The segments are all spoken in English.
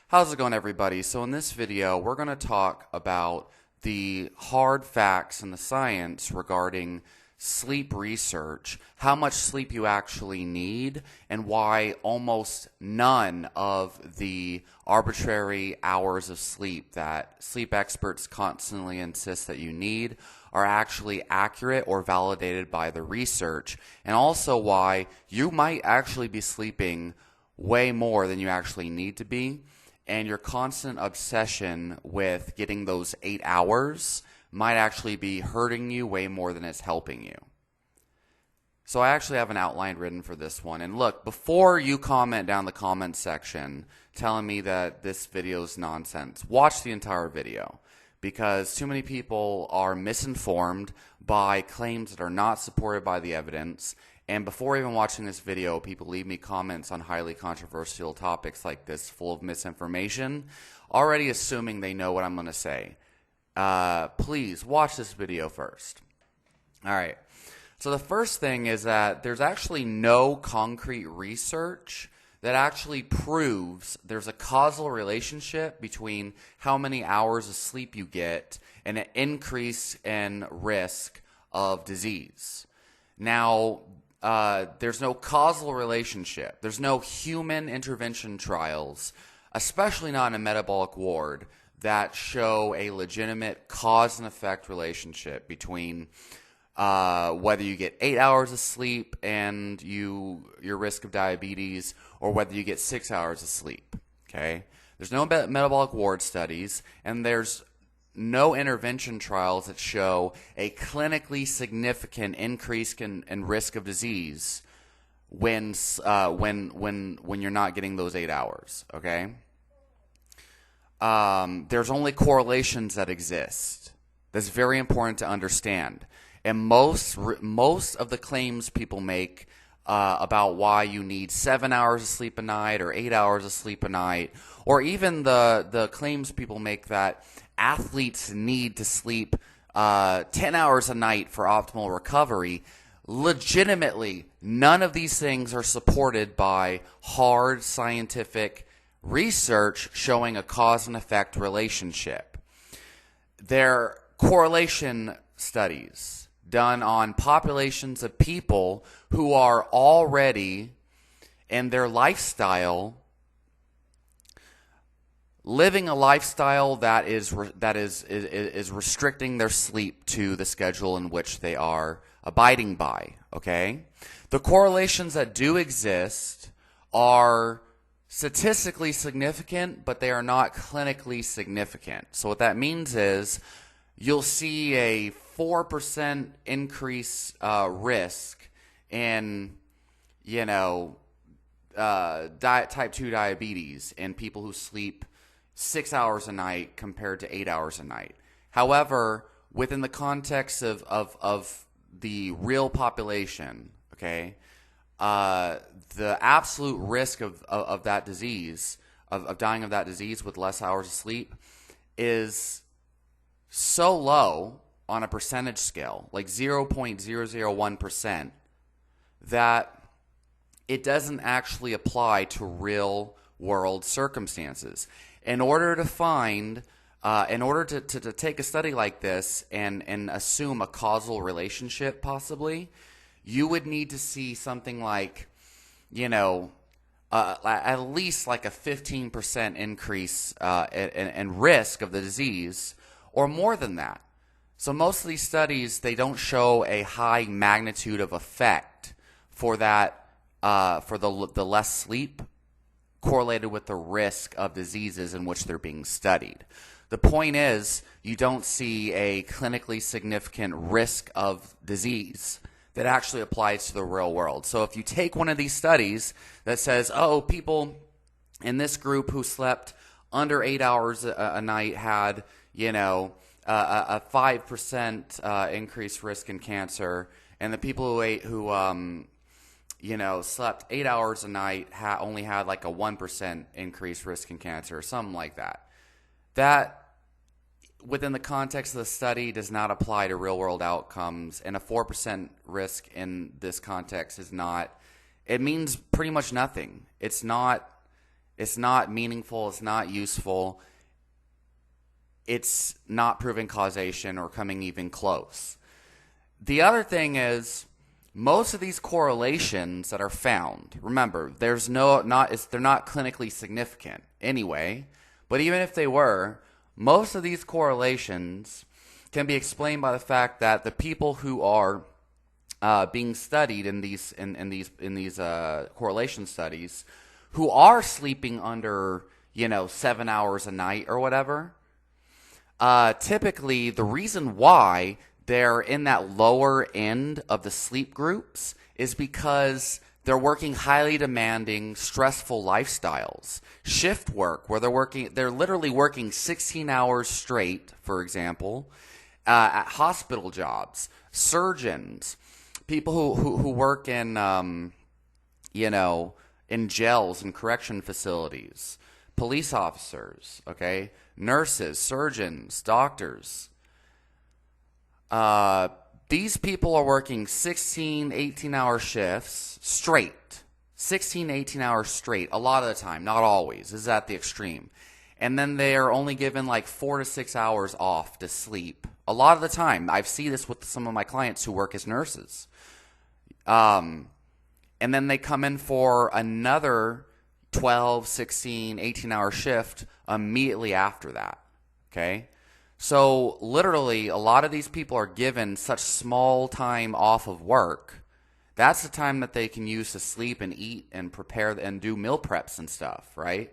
How's it going, everybody? So in this video, we're going to talk about the hard facts and the science regarding sleep research, how much sleep you actually need, and why almost none of the arbitrary hours of sleep that sleep experts constantly insist that you need are actually accurate or validated by the research, and also why you might actually be sleeping way more than you actually need to be. And your constant obsession with getting those 8 hours might actually be hurting you way more than it's helping you. So I actually have an outline written for this one. And look, before you comment down the comment section telling me that this video is nonsense, watch the entire video. Because too many people are misinformed by claims that are not supported by the evidence. And before even watching this video, people leave me comments on highly controversial topics like this, full of misinformation, already assuming they know what I'm going to say. Please watch this video first. All right. So the first thing is that there's actually no concrete research that actually proves there's a causal relationship between how many hours of sleep you get and an increase in risk of disease. Now, there's no causal relationship. There's no human intervention trials, especially not in a metabolic ward, that show a legitimate cause and effect relationship between whether you get 8 hours of sleep and your risk of diabetes, or whether you get 6 hours of sleep. Okay? There's no metabolic ward studies, and there's no intervention trials that show a clinically significant increase in risk of disease when you're not getting those 8 hours. Okay? There's only correlations that exist. That's very important to understand. And most of the claims people make about why you need 7 hours of sleep a night or 8 hours of sleep a night, or even the claims people make that athletes need to sleep 10 hours a night for optimal recovery, legitimately, none of these things are supported by hard scientific research showing a cause and effect relationship. They're correlation studies done on populations of people who are already in their lifestyle living a lifestyle that is restricting their sleep to the schedule in which they are abiding by. Okay, the correlations that do exist are statistically significant, but they are not clinically significant. So what that means is you'll see a 4% increase risk in, type 2 diabetes in people who sleep 6 hours a night compared to 8 hours a night. However, within the context of the real population, okay, the absolute risk of that disease, of dying of that disease with less hours of sleep, is so low on a percentage scale, like 0.001%, that it doesn't actually apply to real world circumstances. In order to take a study like this and assume a causal relationship, possibly, you would need to see something like, at least like a 15% increase in risk of the disease, or more than that. So most of these studies, they don't show a high magnitude of effect for that, for the less sleep correlated with the risk of diseases in which they're being studied. The point is, you don't see a clinically significant risk of disease that actually applies to the real world. So if you take one of these studies that says, oh, people in this group who slept under 8 hours a night had, a 5% increased risk in cancer, and the people who slept 8 hours a night only had like a 1% increased risk in cancer, or something like that. That, within the context of the study, does not apply to real-world outcomes, and a 4% risk in this context is not. It means pretty much nothing. It's not It's not meaningful. It's not useful. It's not proving causation or coming even close. The other thing is, most of these correlations that are found, remember, they're not clinically significant anyway, but even if they were, most of these correlations can be explained by the fact that the people who are being studied in these correlation studies, who are sleeping under 7 hours a night or whatever, typically the reason why they're in that lower end of the sleep groups is because they're working highly demanding, stressful lifestyles. Shift work, where they're literally working 16 hours straight, for example, at hospital jobs, surgeons, people who work in in jails and correction facilities, police officers, okay, nurses, surgeons, doctors. These people are working 16, 18-hour shifts straight. 16, 18 hours straight, a lot of the time, not always. This is at the extreme. And then they are only given like 4 to 6 hours off to sleep. A lot of the time. I've seen this with some of my clients who work as nurses. And then they come in for another 12, 16, 18-hour shift immediately after that. Okay? So literally, a lot of these people are given such small time off of work. That's the time that they can use to sleep and eat and prepare and do meal preps and stuff, right?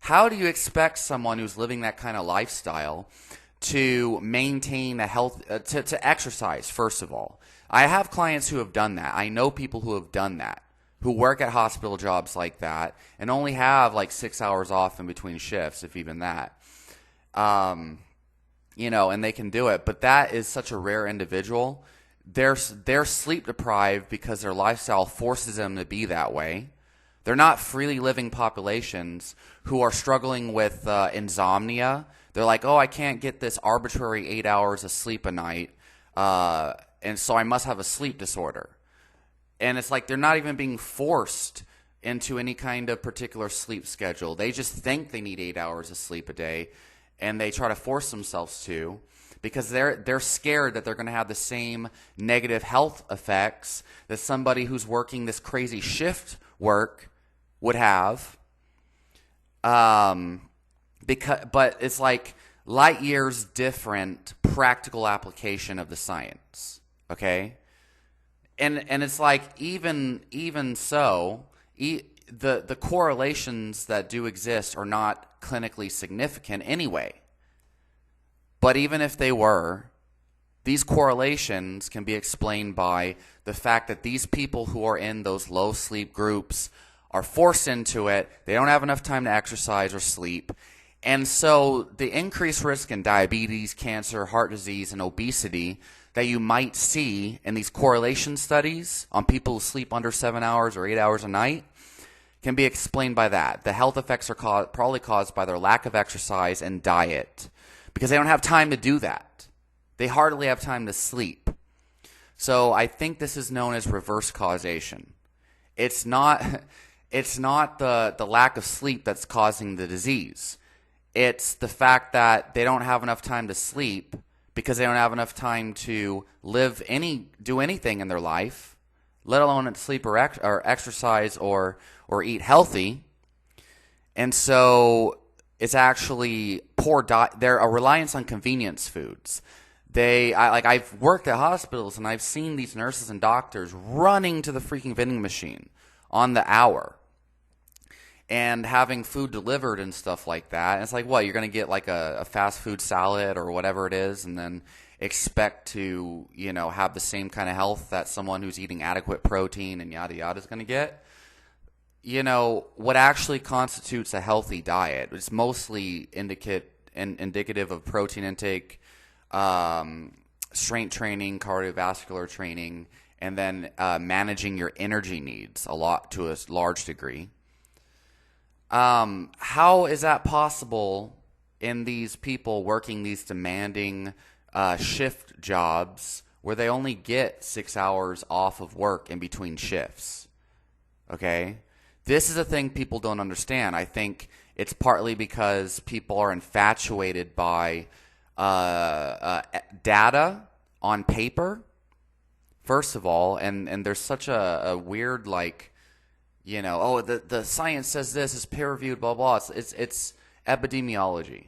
How do you expect someone who's living that kind of lifestyle to maintain a health, to exercise, first of all? I have clients who have done that. I know people who have done that, who work at hospital jobs like that and only have like 6 hours off in between shifts, if even that. And they can do it. But that is such a rare individual. They're sleep deprived because their lifestyle forces them to be that way. They're not freely living populations who are struggling with insomnia. They're like, oh, I can't get this arbitrary 8 hours of sleep a night, and so I must have a sleep disorder. And it's like they're not even being forced into any kind of particular sleep schedule. They just think they need 8 hours of sleep a day, and they try to force themselves to, because they're scared that they're going to have the same negative health effects that somebody who's working this crazy shift work would have. But it's like light years different practical application of the science. Okay, and it's like even so, the correlations that do exist are not clinically significant anyway. But even if they were, these correlations can be explained by the fact that these people who are in those low sleep groups are forced into it. They don't have enough time to exercise or sleep. And so the increased risk in diabetes, cancer, heart disease, and obesity that you might see in these correlation studies on people who sleep under 7 hours or 8 hours a night can be explained by that. The health effects are probably caused by their lack of exercise and diet, because they don't have time to do that. They hardly have time to sleep. So I think this is known as reverse causation. It's not the lack of sleep that's causing the disease. It's the fact that they don't have enough time to sleep because they don't have enough time to do anything in their life, let alone sleep or exercise or eat healthy. And so it's actually poor diet. They're a reliance on convenience foods. I've worked at hospitals and I've seen these nurses and doctors running to the freaking vending machine on the hour and having food delivered and stuff like that. And it's like, what, you're going to get like a fast food salad or whatever it is and then expect to, have the same kind of health that someone who's eating adequate protein and yada yada is going to get? What actually constitutes a healthy diet is mostly indicative of protein intake, strength training, cardiovascular training, and then managing your energy needs to a large degree. How is that possible in these people working these demanding shift jobs where they only get 6 hours off of work in between shifts? Okay? This is a thing people don't understand. I think it's partly because people are infatuated by data on paper, first of all, and there's such a weird, like, you know, oh, the science says this is peer-reviewed, blah, blah. It's epidemiology.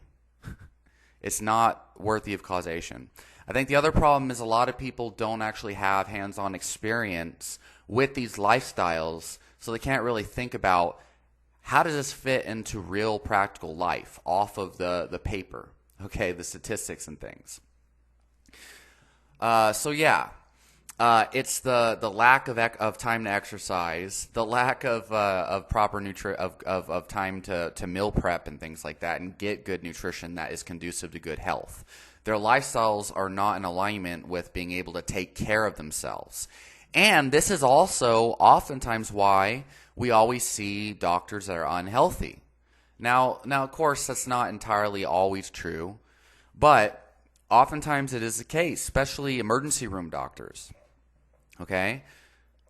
It's not worthy of causation. I think the other problem is a lot of people don't actually have hands-on experience with these lifestyles, so they can't really think about how does this fit into real practical life off of the paper, okay, the statistics and things. So yeah, it's the lack of time to exercise, the lack of proper of time to meal prep and things like that, and get good nutrition that is conducive to good health. Their lifestyles are not in alignment with being able to take care of themselves. And this is also oftentimes why we always see doctors that are unhealthy. Now, of course, that's not entirely always true, but oftentimes it is the case, especially emergency room doctors. Okay?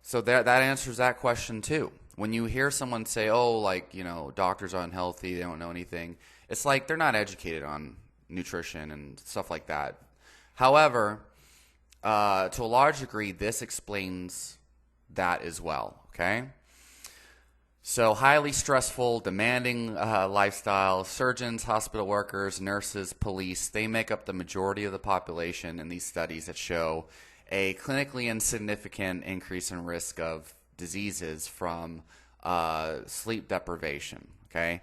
So that answers that question too. When you hear someone say, oh, like, you know, doctors are unhealthy, they don't know anything, it's like they're not educated on nutrition and stuff like that. However, to a large degree, this explains that as well, okay? So highly stressful, demanding lifestyle, surgeons, hospital workers, nurses, police, they make up the majority of the population in these studies that show a clinically insignificant increase in risk of diseases from sleep deprivation, okay?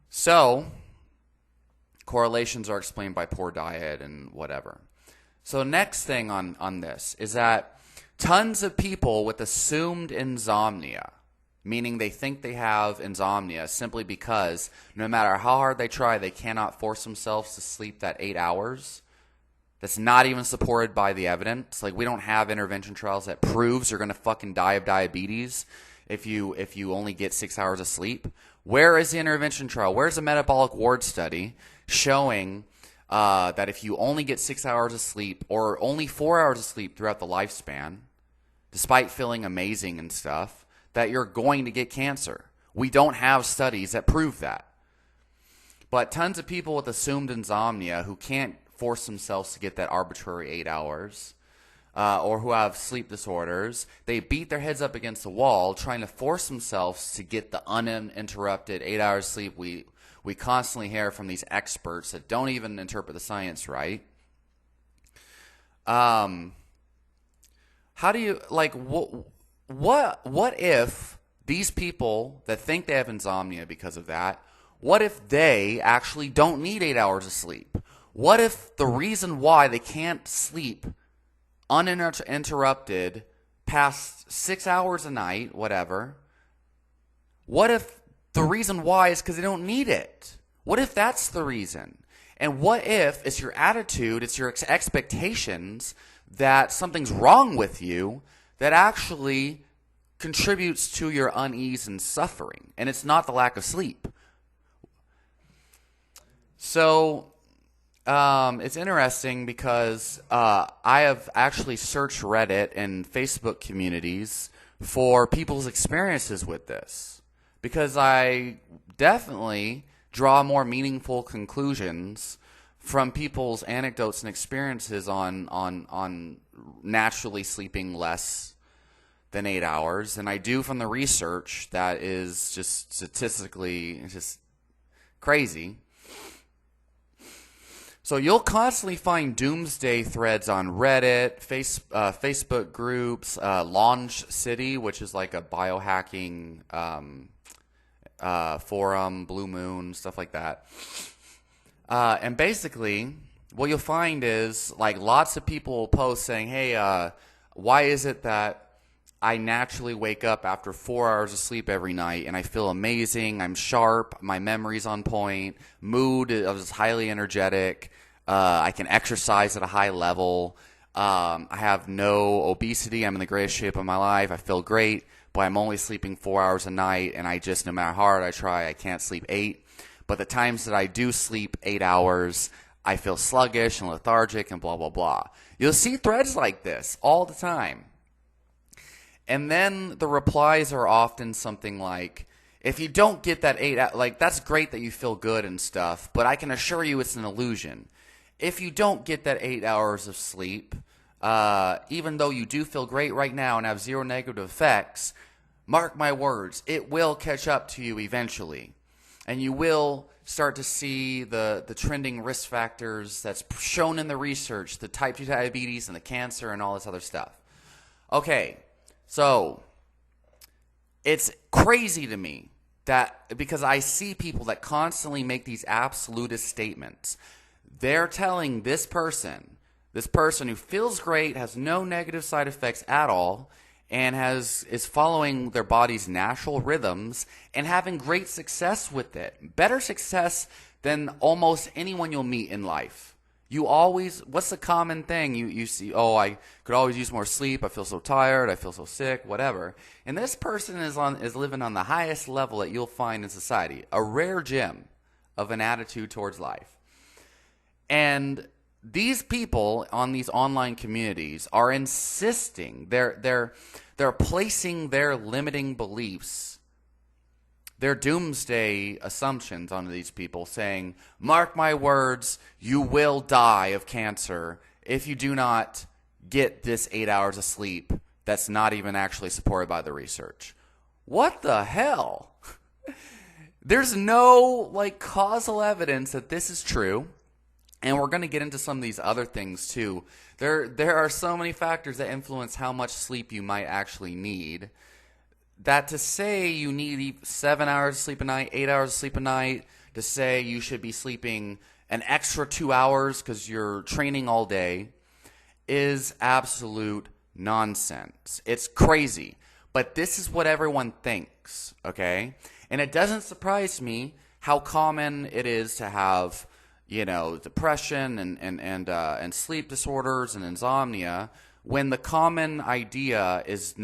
So correlations are explained by poor diet and whatever. So next thing on this is that tons of people with assumed insomnia, meaning they think they have insomnia simply because no matter how hard they try, they cannot force themselves to sleep that 8 hours. That's not even supported by the evidence. Like, we don't have intervention trials that proves you're going to fucking die of diabetes if you only get 6 hours of sleep. Where is the intervention trial? Where's the metabolic ward study showing that if you only get 6 hours of sleep or only 4 hours of sleep throughout the lifespan, despite feeling amazing and stuff, that you're going to get cancer? We don't have studies that prove that. But tons of people with assumed insomnia who can't force themselves to get that arbitrary 8 hours, or who have sleep disorders, they beat their heads up against the wall trying to force themselves to get the uninterrupted 8 hours sleep we constantly hear from these experts that don't even interpret the science right. How do you, like, what if these people that think they have insomnia because of that, what if they actually don't need 8 hours of sleep? What if the reason why they can't sleep uninterrupted past 6 hours a night, whatever, what if the reason why is because they don't need it? What if that's the reason? And what if it's your attitude, it's your expectations that something's wrong with you that actually contributes to your unease and suffering, and it's not the lack of sleep? So it's interesting because I have actually searched Reddit and Facebook communities for people's experiences with this, because I definitely draw more meaningful conclusions from people's anecdotes and experiences on naturally sleeping less than 8 hours than I do from the research that is just statistically just crazy. So you'll constantly find doomsday threads on Reddit, Facebook groups, Launch City, which is like a biohacking forum, Blue Moon, stuff like that. And basically, what you'll find is, like, lots of people will post saying, hey, why is it that I naturally wake up after 4 hours of sleep every night and I feel amazing, I'm sharp, my memory's on point, mood is highly energetic, I can exercise at a high level, I have no obesity, I'm in the greatest shape of my life, I feel great, but I'm only sleeping 4 hours a night, and I just, no matter how hard I try, I can't sleep 8. But the times that I do sleep 8 hours, I feel sluggish and lethargic and blah, blah, blah. You'll see threads like this all the time. And then the replies are often something like, If you don't get that 8 hours, like, that's great that you feel good and stuff, but I can assure you it's an illusion. If you don't get that 8 hours of sleep, even though you do feel great right now and have zero negative effects, mark my words, it will catch up to you eventually. And you will start to see the trending risk factors that's shown in the research, the type 2 diabetes and the cancer and all this other stuff. Okay, so it's crazy to me that, because I see people that constantly make these absolutist statements. They're telling this person who feels great, has no negative side effects at all, and is following their body's natural rhythms and having great success with it. Better success than almost anyone you'll meet in life. You always, what's the common thing you see? Oh, I could always use more sleep. I feel so tired. I feel so sick, whatever. And this person is living on the highest level that you'll find in society, a rare gem of an attitude towards life. And these people on these online communities are insisting, they're placing their limiting beliefs, their doomsday assumptions onto these people, saying, mark my words, you will die of cancer if you do not get this 8 hours of sleep that's not even actually supported by the research. What the hell? There's no causal evidence that this is true. And we're going to get into some of these other things too. There are so many factors that influence how much sleep you might actually need, that to say you need 7 hours of sleep a night, 8 hours of sleep a night, to say you should be sleeping an extra 2 hours because you're training all day, is absolute nonsense. It's crazy. But this is what everyone thinks, okay? And it doesn't surprise me how common it is to have, depression and sleep disorders and insomnia, when the common idea is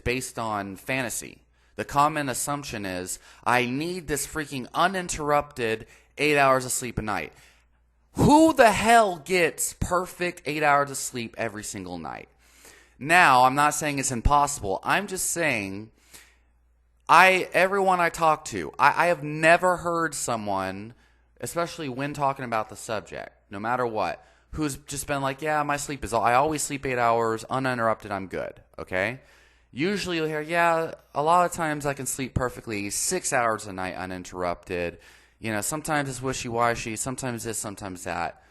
based on fantasy. The common assumption is, I need this freaking uninterrupted 8 hours of sleep a night. Who the hell gets perfect 8 hours of sleep every single night? Now, I'm not saying it's impossible. I'm just saying, everyone I talk to, I have never heard someone, especially when talking about the subject, no matter what, who's just been like, yeah, my sleep is I always sleep 8 hours, uninterrupted, I'm good, okay? Usually you'll hear, yeah, a lot of times I can sleep perfectly 6 hours a night uninterrupted. Sometimes it's wishy-washy, sometimes this, sometimes that.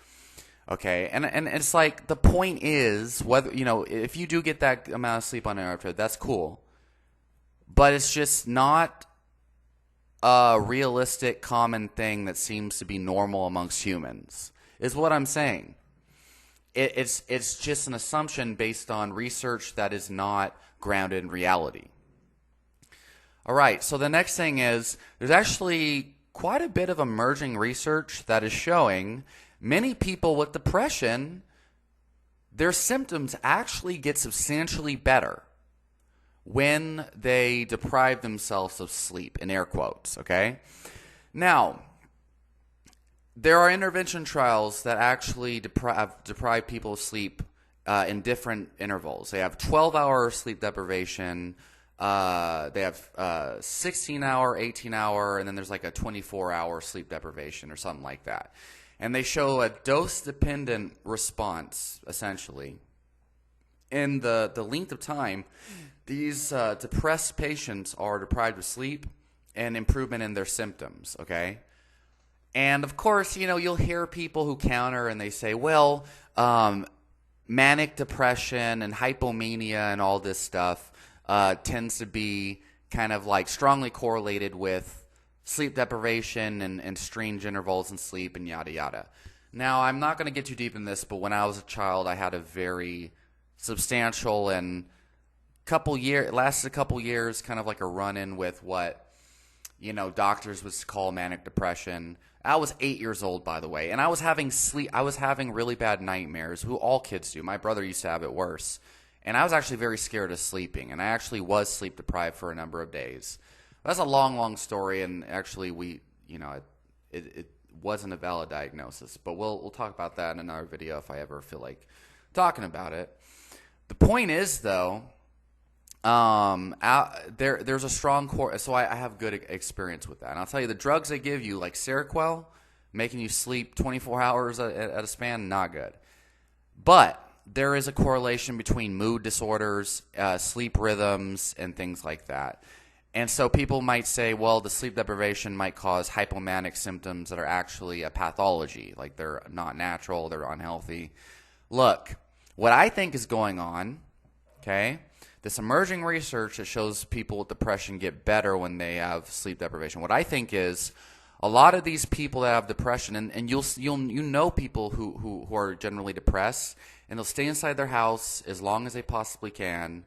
Okay, and it's like, the point is, whether, if you do get that amount of sleep uninterrupted, that's cool. But it's just not a realistic, common thing that seems to be normal amongst humans, is what I'm saying. It's just an assumption based on research that is not grounded in reality. All right, so the next thing is, there's actually quite a bit of emerging research that is showing many people with depression, their symptoms actually get substantially better when they deprive themselves of sleep, in air quotes, okay? Now, there are intervention trials that actually deprive people of sleep in different intervals. They have 12-hour sleep deprivation, they have 16-hour, 18-hour, and then there's like a 24-hour sleep deprivation or something like that. And they show a dose-dependent response, essentially. In the length of time, these depressed patients are deprived of sleep and improvement in their symptoms, okay? And, of course, you'll hear people who counter and they say, well, manic depression and hypomania and all this stuff tends to be kind of strongly correlated with sleep deprivation and strange intervals in sleep and yada yada. Now, I'm not going to get too deep in this, but when I was a child, I had a very substantial and lasted a couple years, kind of like a run-in with what doctors would call manic depression. I was 8 years old, by the way, and I was having really bad nightmares, who all kids do. My brother used to have it worse, and I was actually very scared of sleeping, and I actually was sleep deprived for a number of days. That's a long story, and actually it wasn't a valid diagnosis, but we'll talk about that in another video if I ever feel like talking about it. The point is, though, there's a strong core. So I have good experience with that. And I'll tell you, the drugs they give you, like Seroquel, making you sleep 24 hours at a span, not good. But there is a correlation between mood disorders, sleep rhythms, and things like that. And so people might say, well, the sleep deprivation might cause hypomanic symptoms that are actually a pathology, like they're not natural, they're unhealthy. Look, what I think is going on, okay, this emerging research that shows people with depression get better when they have sleep deprivation. What I think is a lot of these people that have depression, and you know people who are generally depressed, and they'll stay inside their house as long as they possibly can,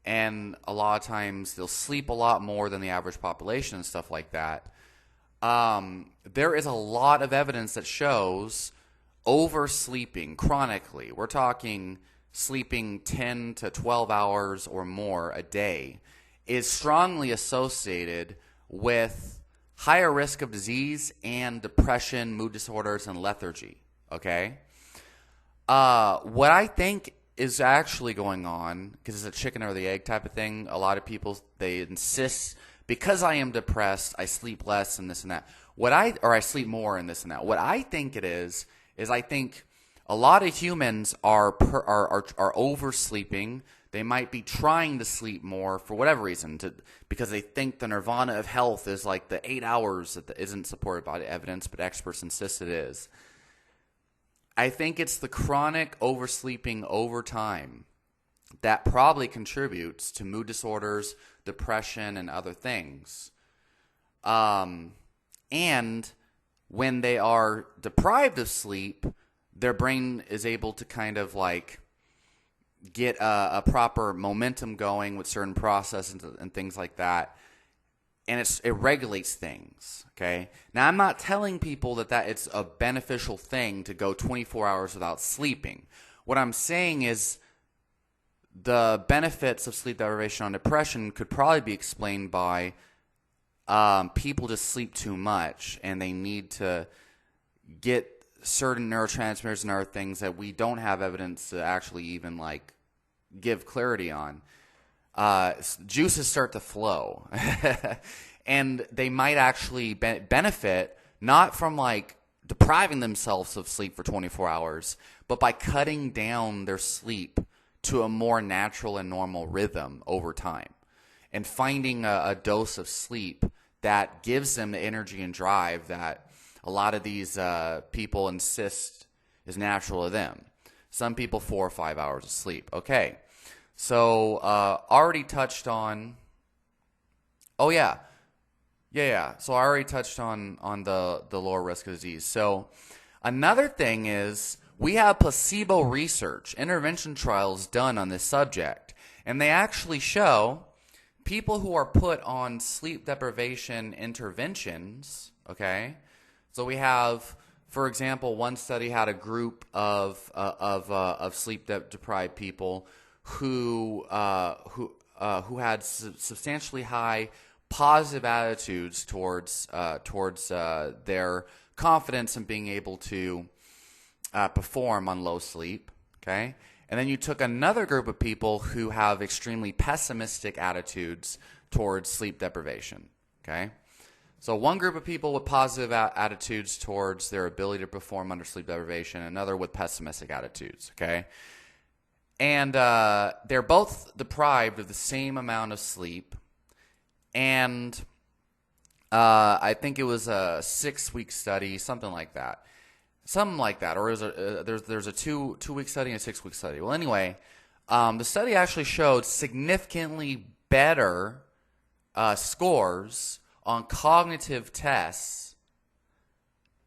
and a lot of times they'll sleep a lot more than the average population and stuff like that. There is a lot of evidence that shows oversleeping chronically. We're talking sleeping 10 to 12 hours or more a day is strongly associated with higher risk of disease and depression, mood disorders, and lethargy. Okay? What I think is actually going on, because it's a chicken or the egg type of thing, a lot of people, they insist, because I am depressed, I sleep less and this and that. Or I sleep more and this and that. What I think it is I think a lot of humans are oversleeping. They might be trying to sleep more for whatever reason, because they think the nirvana of health is like the 8 hours that isn't supported by evidence, but experts insist it is. I think it's the chronic oversleeping over time that probably contributes to mood disorders, depression, and other things. And when they are deprived of sleep, their brain is able to kind of like get a proper momentum going with certain processes and things like that. And it regulates things, okay? Now, I'm not telling people that it's a beneficial thing to go 24 hours without sleeping. What I'm saying is the benefits of sleep deprivation on depression could probably be explained by people just sleep too much, and they need to get certain neurotransmitters and other things that we don't have evidence to actually even like give clarity on. Juices start to flow. And they might actually benefit not from like depriving themselves of sleep for 24 hours, but by cutting down their sleep to a more natural and normal rhythm over time, and finding a dose of sleep that gives them the energy and drive that a lot of these people insist is natural to them. Some people 4 or 5 hours of sleep. Okay. So, already touched on. Oh yeah, So I already touched on the lower risk of disease. So, another thing is we have placebo research, intervention trials done on this subject, and they actually show people who are put on sleep deprivation interventions. Okay, so we have, for example, one study had a group of sleep deprived people who had substantially high positive attitudes towards their confidence in being able to perform on low sleep. Okay, and then you took another group of people who have extremely pessimistic attitudes towards sleep deprivation. Okay, so one group of people with positive attitudes towards their ability to perform under sleep deprivation, another with pessimistic attitudes. Okay. And they're both deprived of the same amount of sleep. And I think it was a 6-week study, something like that. Or there's a 2-week study and a 6-week study. Well, anyway, the study actually showed significantly better scores on cognitive tests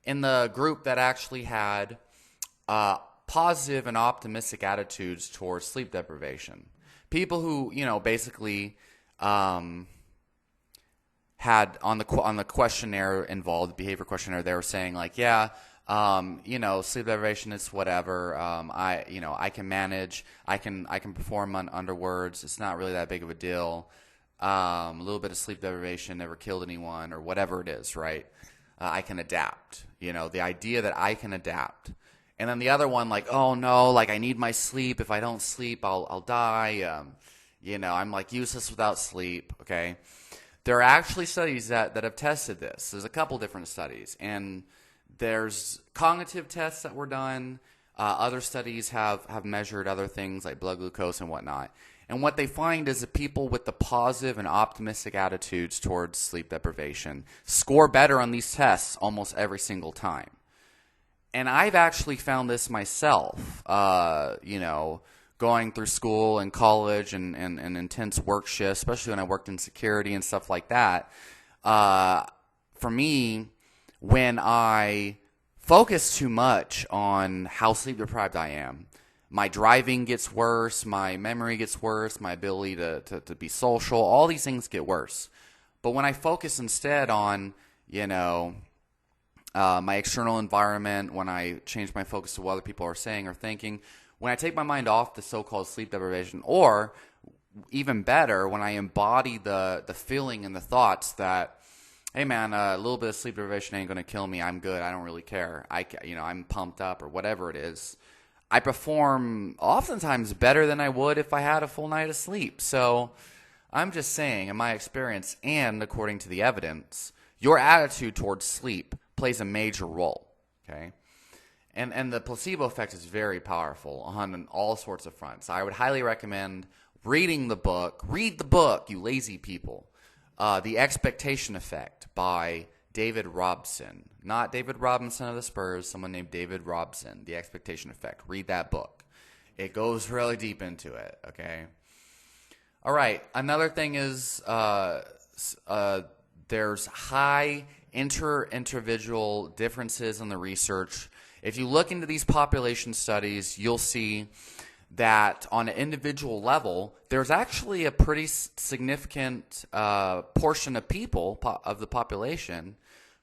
in the group that actually had positive and optimistic attitudes towards sleep deprivation. People who, basically had on the questionnaire involved, the behavior questionnaire, they were saying like, sleep deprivation is whatever. I can manage. I can perform under words. It's not really that big of a deal. A little bit of sleep deprivation never killed anyone, or whatever it is, right? I can adapt. The idea that I can adapt. And then the other one, like, oh no, like I need my sleep. If I don't sleep, I'll die. I'm like useless without sleep, okay? There are actually studies that have tested this. There's a couple different studies, and there's cognitive tests that were done. Other studies have measured other things like blood glucose and whatnot. And what they find is that people with the positive and optimistic attitudes towards sleep deprivation score better on these tests almost every single time. And I've actually found this myself, going through school and college and intense work shifts, especially when I worked in security and stuff like that. For me, when I focus too much on how sleep deprived I am, my driving gets worse, my memory gets worse, my ability to be social, all these things get worse. But when I focus instead on, my external environment, when I change my focus to what other people are saying or thinking, when I take my mind off the so-called sleep deprivation, or even better, when I embody the feeling and the thoughts that, hey man, a little bit of sleep deprivation ain't going to kill me. I'm good. I don't really care. I'm pumped up or whatever it is. I perform oftentimes better than I would if I had a full night of sleep. So I'm just saying, in my experience and according to the evidence, your attitude towards sleep plays a major role, okay? And the placebo effect is very powerful on all sorts of fronts. I would highly recommend reading the book. Read the book, you lazy people. The Expectation Effect by David Robson. Not David Robinson of the Spurs, someone named David Robson. The Expectation Effect. Read that book. It goes really deep into it, okay? All right, another thing is there's high inter-individual differences in the research. If you look into these population studies, you'll see that on an individual level, there's actually a pretty significant portion of people, of the population,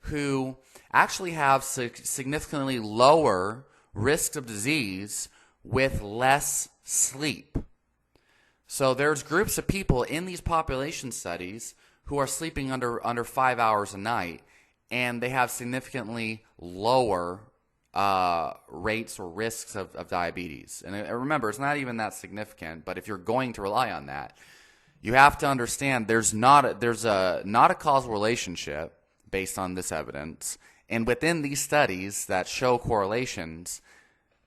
who actually have significantly lower risk of disease with less sleep. So there's groups of people in these population studies who are sleeping under 5 hours a night, and they have significantly lower rates or risks of diabetes. And remember, it's not even that significant, but if you're going to rely on that, you have to understand there's not a causal relationship based on this evidence. And within these studies that show correlations,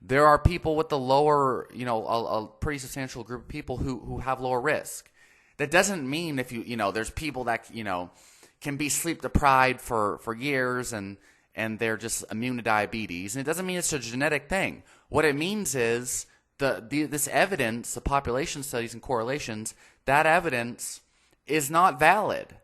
there are people with the lower, a pretty substantial group of people who have lower risk. That doesn't mean if there's people that, can be sleep deprived for years and they're just immune to diabetes. And it doesn't mean it's a genetic thing. What it means is this evidence, the population studies and correlations, that evidence is not valid.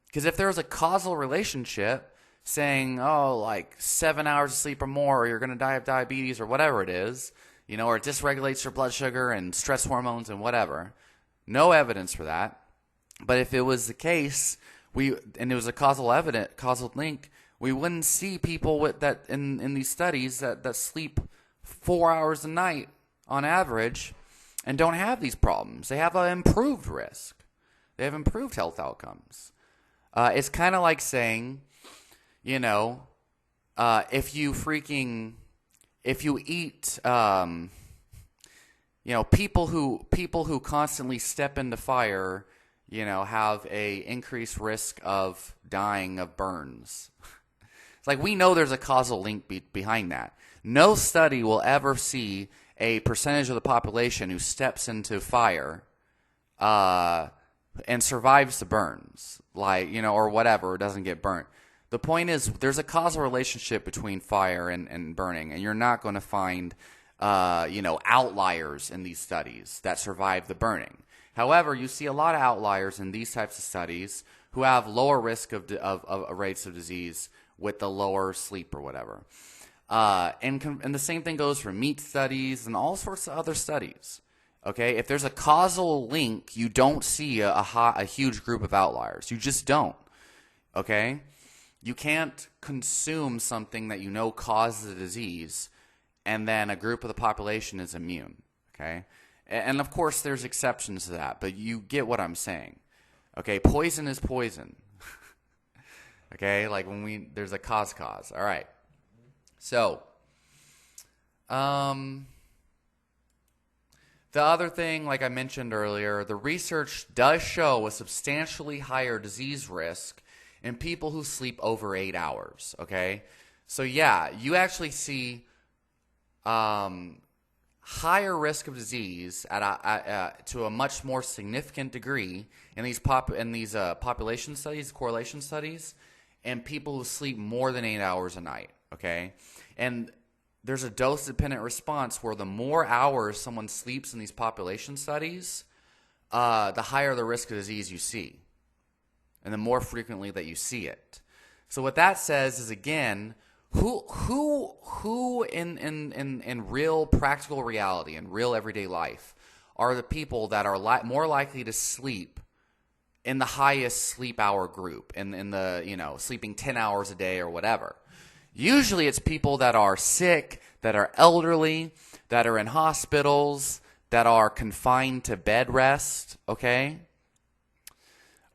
Because if there was a causal relationship saying, like 7 hours of sleep or more, or you're going to die of diabetes or whatever it is, or it dysregulates your blood sugar and stress hormones and whatever, no evidence for that. But if it was the case, and it was a causal link, we wouldn't see people with that in these studies that sleep 4 hours a night on average and don't have these problems. They have an improved risk. They have improved health outcomes. It's kind of like saying, if you eat, people who constantly step into fire, have a increased risk of dying of burns. It's like we know there's a causal link behind that. No study will ever see a percentage of the population who steps into fire and survives the burns, or whatever, doesn't get burnt. The point is there's a causal relationship between fire and burning, and you're not going to find outliers in these studies that survive the burning. However, you see a lot of outliers in these types of studies who have lower risk of rates of disease with the lower sleep or whatever. And the same thing goes for meat studies and all sorts of other studies. Okay, if there's a causal link, you don't see a huge group of outliers. You just don't. Okay, you can't consume something that causes a disease, and then a group of the population is immune. Okay, and of course there's exceptions to that, but you get what I'm saying. Okay, poison is poison. Okay, like there's a cause. All right. So, The other thing, like I mentioned earlier, the research does show a substantially higher disease risk in people who sleep over 8 hours, okay? So yeah, you actually see higher risk of disease to a much more significant degree in these population studies, correlation studies, and people who sleep more than 8 hours a night, okay? And there's a dose-dependent response where the more hours someone sleeps in these population studies, the higher the risk of disease you see, and the more frequently that you see it. So what that says is, again, who in real practical reality, in real everyday life, are the people that are more likely to sleep in the highest sleep hour group, in the, sleeping 10 hours a day or whatever? Usually it's people that are sick, that are elderly, that are in hospitals, that are confined to bed rest, okay?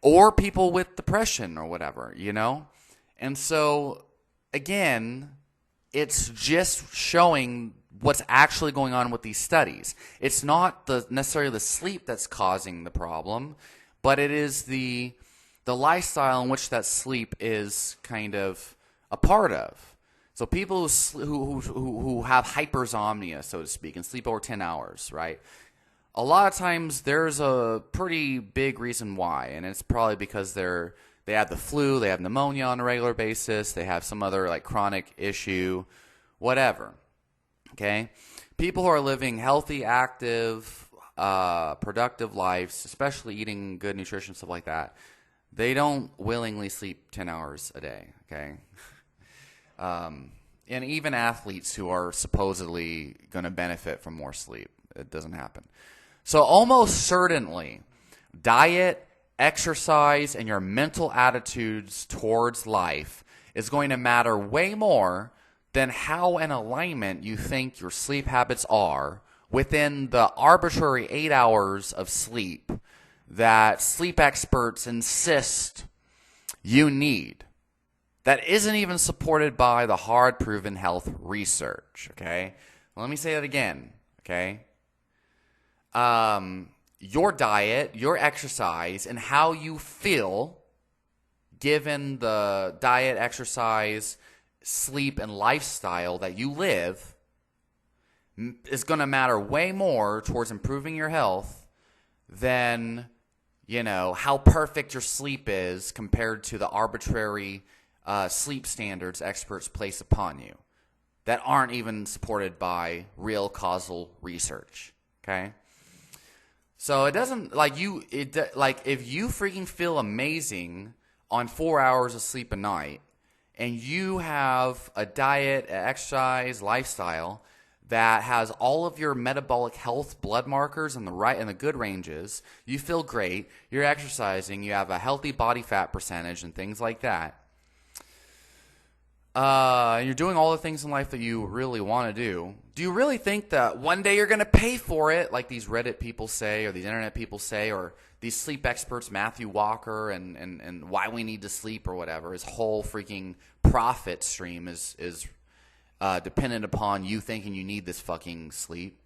Or people with depression or whatever, And so, again, it's just showing what's actually going on with these studies. It's not necessarily the sleep that's causing the problem, but it is the lifestyle in which that sleep is kind of a part of. So people who have hypersomnia, so to speak, and sleep over 10 hours, right? A lot of times there's a pretty big reason why, and it's probably because they have the flu, they have pneumonia on a regular basis, they have some other like chronic issue, whatever. Okay? People who are living healthy, active, productive lives, especially eating good nutrition, stuff like that, they don't willingly sleep 10 hours a day, okay? And even athletes who are supposedly going to benefit from more sleep, it doesn't happen. So almost certainly, diet, exercise, and your mental attitudes towards life is going to matter way more than how in alignment you think your sleep habits are within the arbitrary 8 hours of sleep that sleep experts insist you need. That isn't even supported by the hard proven health research, okay? Let me say that again, okay? Your diet, your exercise, and how you feel given the diet, exercise, sleep, and lifestyle that you live is going to matter way more towards improving your health than, how perfect your sleep is compared to the arbitrary sleep standards experts place upon you that aren't even supported by real causal research, okay? So it doesn't, if you freaking feel amazing on 4 hours of sleep a night and you have a diet, exercise, lifestyle that has all of your metabolic health blood markers in the good ranges, you feel great, you're exercising, you have a healthy body fat percentage and things like that, you're doing all the things in life that you really want to do you really think that one day you're going to pay for it, like these Reddit people say, or these internet people say, or these sleep experts, Matthew Walker, and Why We Need to Sleep or whatever, his whole freaking profit stream is dependent upon you thinking you need this fucking sleep?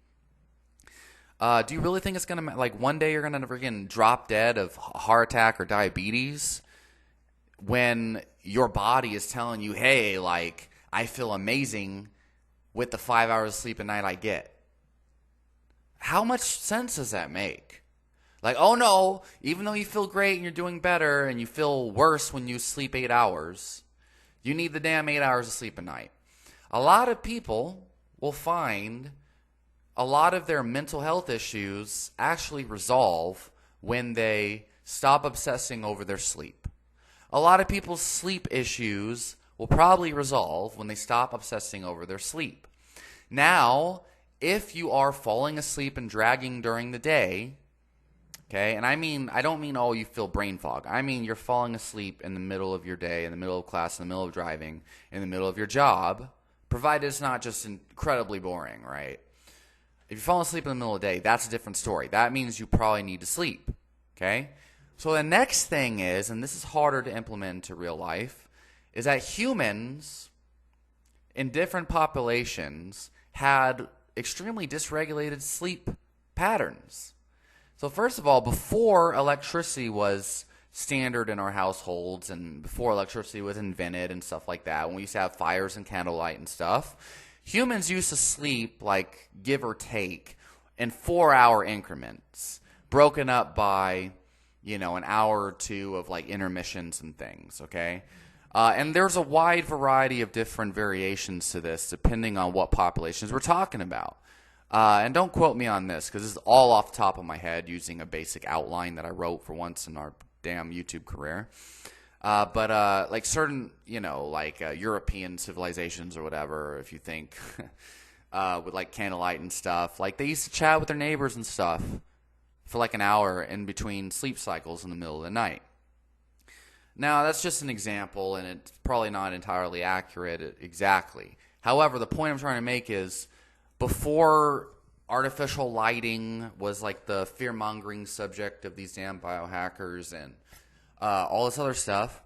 Do you really think it's going to, one day you're going to freaking drop dead of heart attack or diabetes when your body is telling you, hey, I feel amazing with the 5 hours of sleep a night I get? How much sense does that make? Oh no, even though you feel great and you're doing better and you feel worse when you sleep 8 hours, you need the damn 8 hours of sleep a night. A lot of people will find a lot of their mental health issues actually resolve when they stop obsessing over their sleep. A lot of people's sleep issues will probably resolve when they stop obsessing over their sleep. Now, if you are falling asleep and dragging during the day, okay, and I don't mean, you feel brain fog. I mean, you're falling asleep in the middle of your day, in the middle of class, in the middle of driving, in the middle of your job, provided it's not just incredibly boring, right? If you're falling asleep in the middle of the day, that's a different story. That means you probably need to sleep, okay? So the next thing is, and this is harder to implement into real life, is that humans in different populations had extremely dysregulated sleep patterns. So first of all, before electricity was standard in our households and before electricity was invented and stuff like that, when we used to have fires and candlelight and stuff, humans used to sleep, like, give or take, in 4-hour increments, broken up by, an hour or two of, like, intermissions and things, okay? And there's a wide variety of different variations to this depending on what populations we're talking about. And don't quote me on this because this is all off the top of my head using a basic outline that I wrote for once in our damn YouTube career. But like certain, European civilizations or whatever, if you think, with like candlelight and stuff, like they used to chat with their neighbors and stuff for like an hour in between sleep cycles in the middle of the night. Now, that's just an example, and it's probably not entirely accurate exactly. However, the point I'm trying to make is before artificial lighting was like the fear-mongering subject of these damn biohackers and all this other stuff,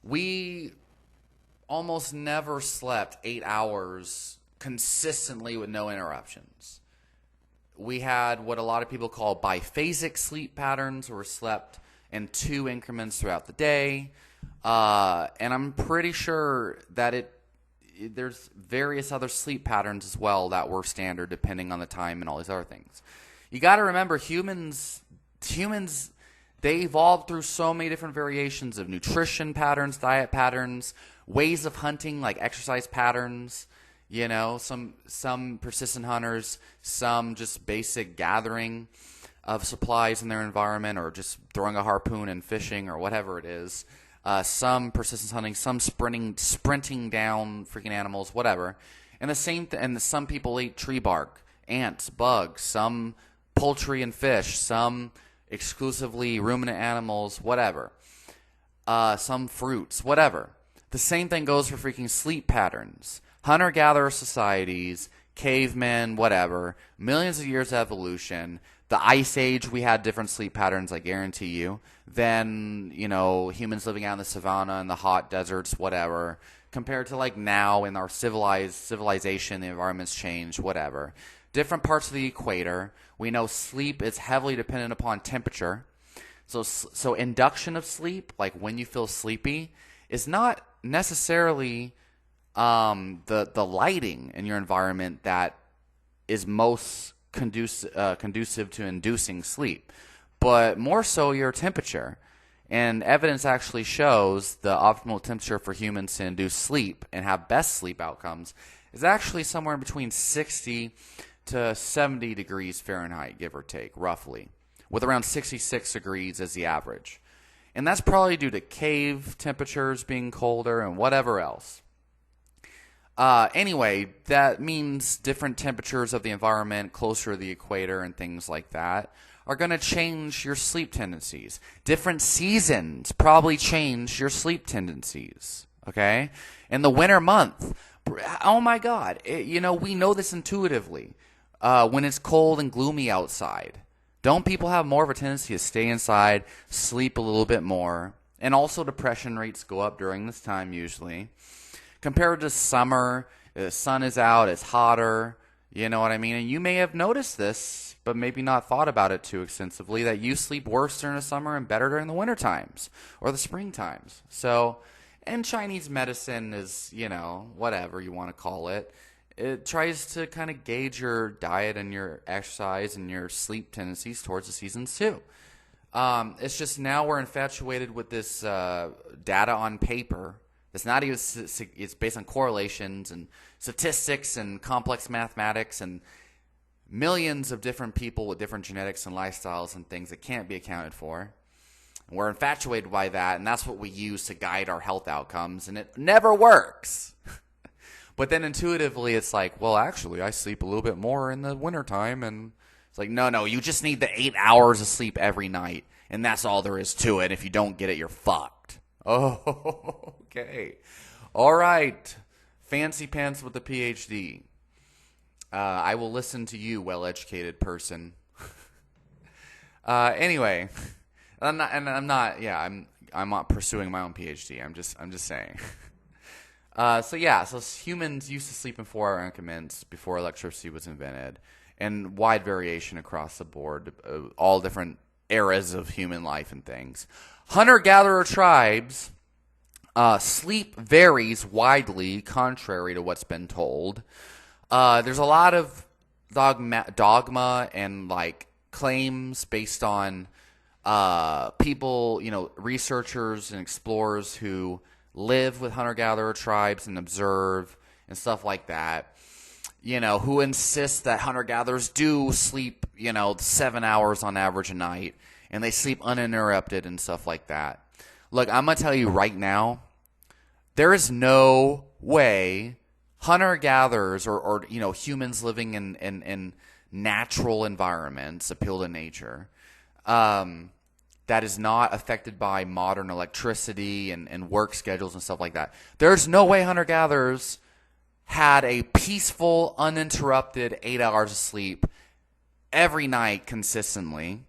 we almost never slept 8 hours consistently with no interruptions. We had what a lot of people call biphasic sleep patterns, where we slept in 2 increments throughout the day. And I'm pretty sure that there's various other sleep patterns as well that were standard depending on the time and all these other things. You got to remember, humans, they evolved through so many different variations of nutrition patterns, diet patterns, ways of hunting, like exercise patterns. Some persistent hunters, some just basic gathering of supplies in their environment, or just throwing a harpoon and fishing or whatever it is. Some persistence hunting, some sprinting down freaking animals, whatever. And some people eat tree bark, ants, bugs, some poultry and fish, some exclusively ruminant animals, whatever. Some fruits, whatever. The same thing goes for freaking sleep patterns. Hunter-gatherer societies, cavemen, whatever, millions of years of evolution. The Ice Age, we had different sleep patterns, I guarantee you, than, humans living out in the savannah and the hot deserts, whatever, compared to like now in our civilization, the environment's changed, whatever. Different parts of the equator. We know sleep is heavily dependent upon temperature. So induction of sleep, like when you feel sleepy, is not necessarily the lighting in your environment that is most conducive to inducing sleep, but more so your temperature. And evidence actually shows the optimal temperature for humans to induce sleep and have best sleep outcomes is actually somewhere in between 60 to 70 degrees Fahrenheit, give or take, roughly, with around 66 degrees as the average. And that's probably due to cave temperatures being colder and whatever else. Anyway, that means different temperatures of the environment closer to the equator and things like that are going to change your sleep tendencies. Different seasons probably change your sleep tendencies, okay? In the winter month, oh my God, we know this intuitively. When it's cold and gloomy outside, don't people have more of a tendency to stay inside, sleep a little bit more? And also depression rates go up during this time usually. Compared to summer, the sun is out, it's hotter, you know what I mean? And you may have noticed this, but maybe not thought about it too extensively, that you sleep worse during the summer and better during the winter times or the spring times. So, and Chinese medicine is, whatever you want to call it. It tries to kind of gauge your diet and your exercise and your sleep tendencies towards the seasons too. It's just now we're infatuated with this data on paper. It's not even. It's based on correlations and statistics and complex mathematics and millions of different people with different genetics and lifestyles and things that can't be accounted for. And we're infatuated by that, and that's what we use to guide our health outcomes, and it never works. But then intuitively, it's like, well, actually, I sleep a little bit more in the wintertime, and it's like, no, you just need the 8 hours of sleep every night, and that's all there is to it. If you don't get it, you're fucked. Oh, okay. All right. Fancy pants with a PhD. I will listen to you, well-educated person. Anyway, I'm not pursuing my own PhD. I'm just saying. So humans used to sleep in 4-hour increments before electricity was invented, and wide variation across the board, all different eras of human life and things. Hunter-gatherer tribes, sleep varies widely, contrary to what's been told. There's a lot of dogma and like claims based on people, researchers and explorers who live with hunter-gatherer tribes and observe and stuff like that, who insist that hunter-gatherers do sleep, 7 hours on average a night, and they sleep uninterrupted and stuff like that. Look, I'm going to tell you right now, there is no way hunter-gatherers or humans living in natural environments, appeal to nature, that is not affected by modern electricity and work schedules and stuff like that. There's no way hunter-gatherers had a peaceful, uninterrupted 8 hours of sleep every night consistently.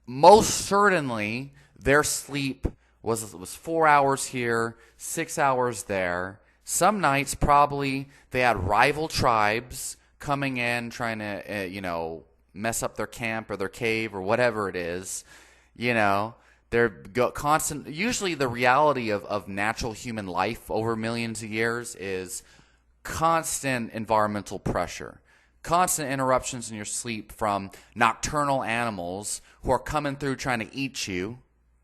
Most certainly, their sleep was 4 hours here, 6 hours there. Some nights probably they had rival tribes coming in trying to, mess up their camp or their cave or whatever it is. They're constant. Usually the reality of natural human life over millions of years is constant environmental pressure, constant interruptions in your sleep from nocturnal animals who are coming through trying to eat you,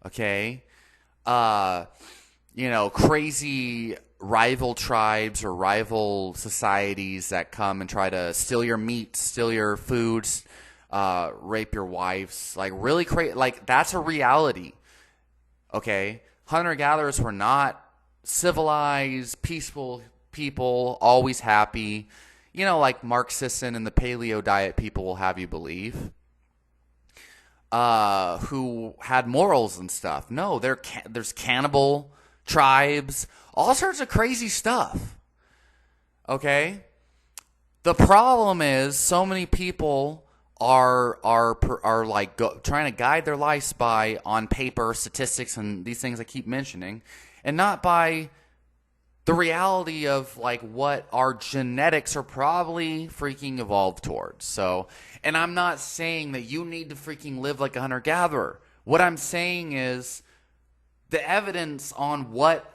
okay? Crazy rival tribes or rival societies that come and try to steal your meat, steal your foods, rape your wives, like really crazy. Like that's a reality. Okay, hunter-gatherers were not civilized, peaceful people, always happy. Like Marxists and the paleo diet people will have you believe. Who had morals and stuff. No, there's cannibal tribes, all sorts of crazy stuff. Okay, the problem is so many people are like trying to guide their lives by on paper statistics and these things I keep mentioning, and not by the reality of like what our genetics are probably freaking evolved towards. So, and I'm not saying that you need to freaking live like a hunter-gatherer. What I'm saying is the evidence on what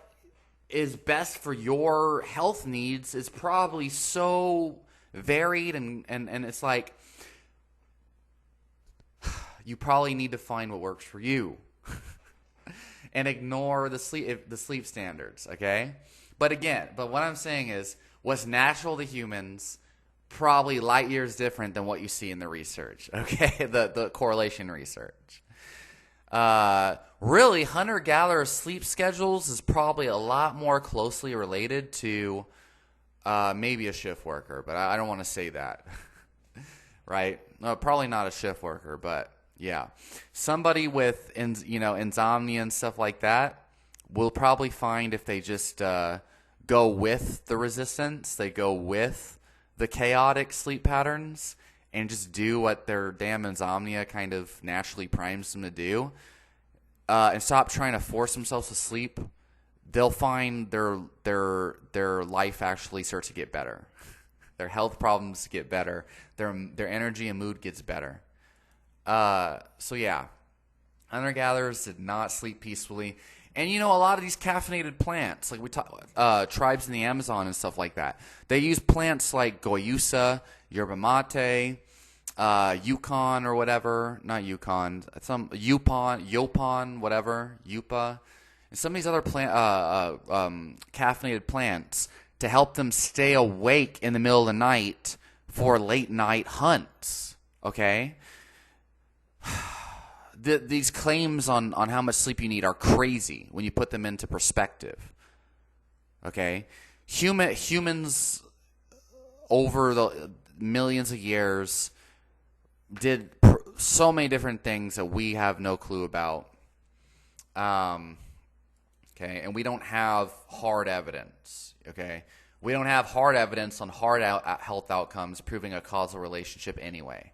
is best for your health needs is probably so varied, and it's like you probably need to find what works for you and ignore the sleep standards, okay? But what I'm saying is what's natural to humans probably light years different than what you see in the research, okay? The correlation research. Really, hunter-gatherer sleep schedules is probably a lot more closely related to maybe a shift worker, but I don't want to say that, right? No, probably not a shift worker, but yeah. Somebody with insomnia and stuff like that will probably find if they just go with the resistance, they go with the chaotic sleep patterns and just do what their damn insomnia kind of naturally primes them to do, and stop trying to force themselves to sleep, they'll find their life actually starts to get better. Their health problems get better. Their energy and mood gets better. So yeah, hunter-gatherers did not sleep peacefully. And a lot of these caffeinated plants, like we talk, tribes in the Amazon and stuff like that, they use plants like guayusa, yerba mate, Yukon or whatever, not Yukon, some Yopon, whatever, Yupa, and some of these other caffeinated plants to help them stay awake in the middle of the night for late night hunts. Okay. These claims on how much sleep you need are crazy when you put them into perspective. Okay? Humans over the millions of years did so many different things that we have no clue about. Okay? And we don't have hard evidence. Okay? We don't have hard evidence on hard health outcomes proving a causal relationship anyway.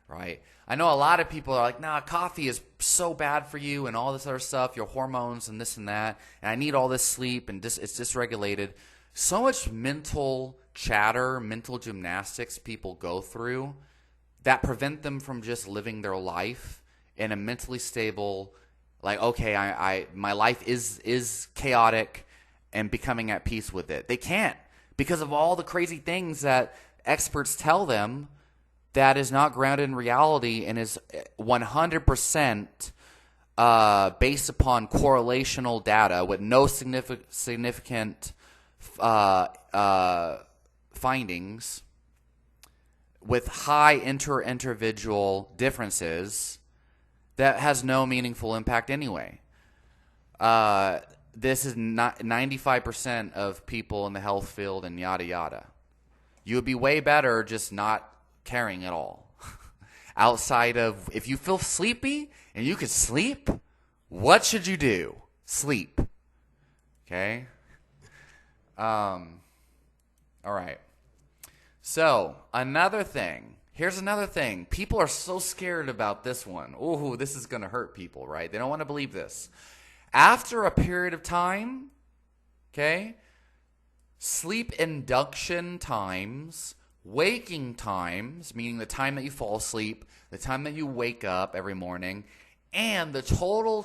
right? I know a lot of people are like, nah, coffee is so bad for you and all this other stuff, your hormones and this and that, and I need all this sleep and it's dysregulated. So much mental chatter, mental gymnastics people go through that prevent them from just living their life in a mentally stable, like, okay, my life is chaotic and becoming at peace with it. They can't, because of all the crazy things that experts tell them that is not grounded in reality and is 100% based upon correlational data with no significant findings, with high inter-individual differences that has no meaningful impact anyway. This is not 95% of people in the health field and yada yada. You would be way better just not caring at all. Outside of, if you feel sleepy and you could sleep, what should you do? Sleep. Okay? All right. So, another thing. Here's another thing. People are so scared about this one. Ooh, this is going to hurt people, right? They don't want to believe this. After a period of time, okay, sleep induction times, waking times, meaning the time that you fall asleep, the time that you wake up every morning, and the total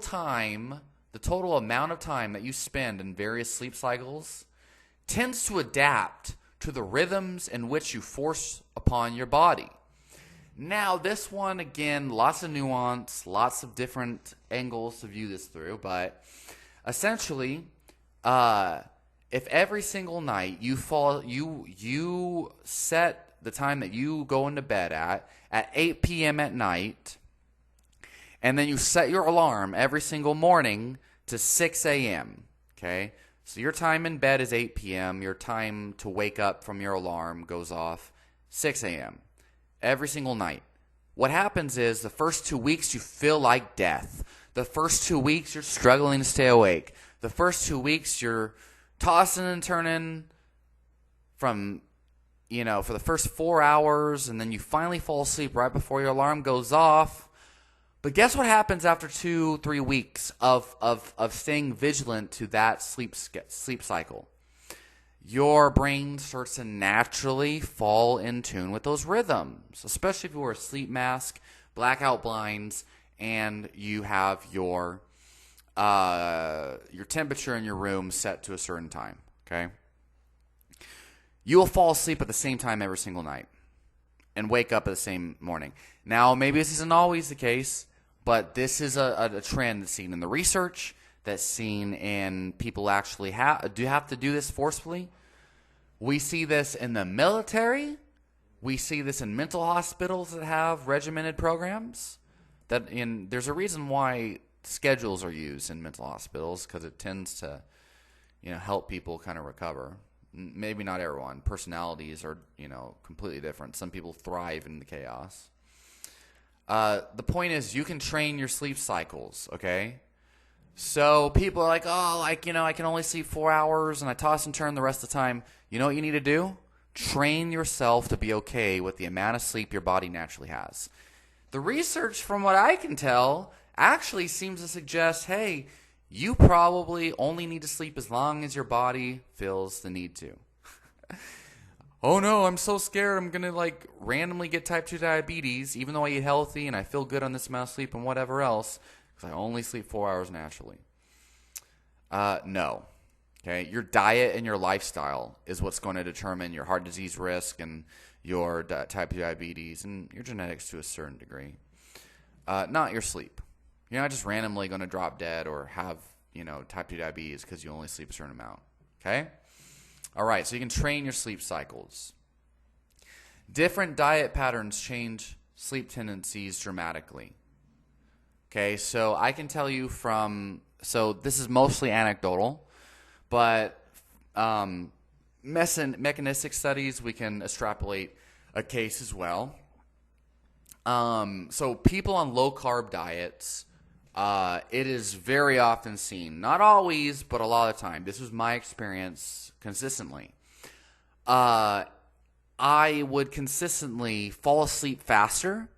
amount of time that you spend in various sleep cycles tends to adapt to the rhythms in which you force upon your body. Now, this one, again, lots of nuance, lots of different angles to view this through, but essentially, if every single night you set the time that you go into bed at 8 p.m. at night, and then you set your alarm every single morning to 6 a.m., okay? So your time in bed is 8 p.m., your time to wake up from your alarm goes off 6 a.m. every single night. What happens is the first 2 weeks you feel like death. The first 2 weeks you're struggling to stay awake. The first 2 weeks you're tossing and turning from, for the first 4 hours, and then you finally fall asleep right before your alarm goes off. But guess what happens after 2-3 weeks of staying vigilant to that sleep cycle? Your brain starts to naturally fall in tune with those rhythms, especially if you wear a sleep mask, blackout blinds, and you have your temperature in your room set to a certain time, okay? You will fall asleep at the same time every single night and wake up at the same morning. Now, maybe this isn't always the case, but this is a trend that's seen in the research, that's seen in people actually have to do this forcefully. We see this in the military. We see this in mental hospitals that have regimented programs. There's a reason why schedules are used in mental hospitals, because it tends to, help people kind of recover. Maybe not everyone. Personalities are, completely different. Some people thrive in the chaos. The point is, you can train your sleep cycles, okay? So people are like, I can only sleep 4 hours and I toss and turn the rest of the time. You know what you need to do? Train yourself to be okay with the amount of sleep your body naturally has. The research, from what I can tell, actually seems to suggest, hey, you probably only need to sleep as long as your body feels the need to. Oh no, I'm so scared I'm going to randomly get type 2 diabetes, even though I eat healthy and I feel good on this amount of sleep and whatever else, because I only sleep 4 hours naturally. No. Okay, your diet and your lifestyle is what's going to determine your heart disease risk and your type 2 diabetes and your genetics to a certain degree. Not your sleep. You're not just randomly going to drop dead or have, type 2 diabetes because you only sleep a certain amount. Okay? All right, so you can train your sleep cycles. Different diet patterns change sleep tendencies dramatically. Okay, so I can tell you so this is mostly anecdotal, but mechanistic studies, we can extrapolate a case as well. So people on low-carb diets, it is very often seen, not always, but a lot of the time. This was my experience consistently. I would consistently fall asleep faster